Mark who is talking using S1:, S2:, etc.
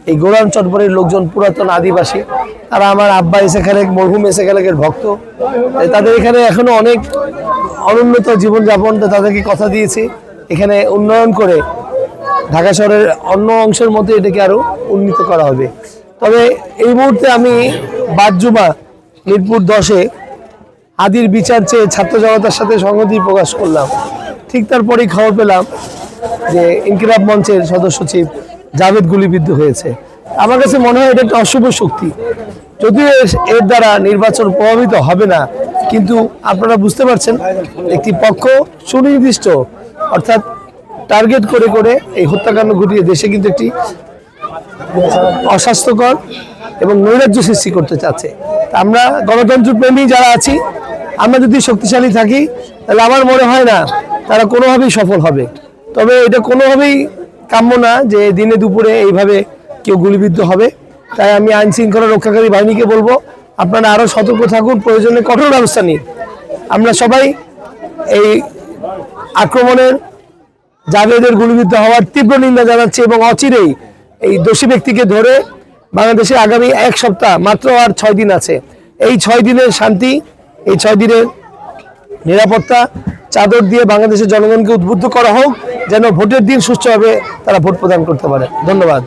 S1: এই গোরান চটবরের লোকজন পুরাতন আদিবাসী, তারা আমার আব্বা এসে খালেক, মরহুম এসে খালেকের ভক্ত। তাদের এখানে এখনো অনেক অনুন্নত জীবনযাপন, তাদেরকে কথা দিয়েছি এখানে উন্নয়ন করে ঢাকা শহরের অন্য অংশের মধ্যে এটাকে আরো উন্নীত করা হবে। তবে এই মুহূর্তে আমি বাদজুমা মিরপুর 10-এ আদির বিচার চেয়ে ছাত্র জনতার সাথে সংহতি প্রকাশ করলাম। ঠিক তারপরেই খবর পেলাম যে ইনকিলাব মঞ্চের সদস্য সচিব জাভেদ গুলিবিদ্ধ হয়েছে। আমার কাছে মনে হয় এটা একটা অশুভ শক্তি, যদিও এর দ্বারা নির্বাচন প্রভাবিত হবে না, কিন্তু আপনারা বুঝতে পারছেন একটি পক্ষ সুনির্দিষ্ট অর্থাৎ টার্গেট করে করে এই হত্যাকাণ্ড ঘটিয়ে দেশে কিন্তু একটি অস্বাস্থ্যকর এবং নৈরাজ্য সৃষ্টি করতে চাচ্ছে। আমরা গণতন্ত্র প্রেমী যারা আছি, আমরা যদি শক্তিশালী থাকি তাহলে আমার মনে হয় না তারা কোনোভাবেই সফল হবে। তবে এটা কোনোভাবেই কাম্য না যে দিনে দুপুরে এইভাবে কেউ গুলিবিদ্ধ হবে। তাই আমি আইন শৃঙ্খলা রক্ষাকারী বাহিনীকে বলবো, আপনারা আরও সতর্ক থাকুন, প্রয়োজনে কঠোর ব্যবস্থা নিন। আমরা সবাই এই আক্রমণের, জাভেদের গুলিবিদ্ধ হওয়ার তীব্র নিন্দা জানাচ্ছি এবং অচিরেই এই দোষী ব্যক্তিকে ধরে বাংলাদেশে আগামী 1 সপ্তাহ, মাত্র আর 6 দিন আছে, এই 6 দিনের শান্তি, এই 6 দিনের নিরাপত্তা চাদর দিয়ে বাংলাদেশের জনগণকে উদ্বুদ্ধ করা হোক, যেন ভোটের দিন সুষ্ঠুভাবে তারা ভোট প্রদান করতে পারে। ধন্যবাদ।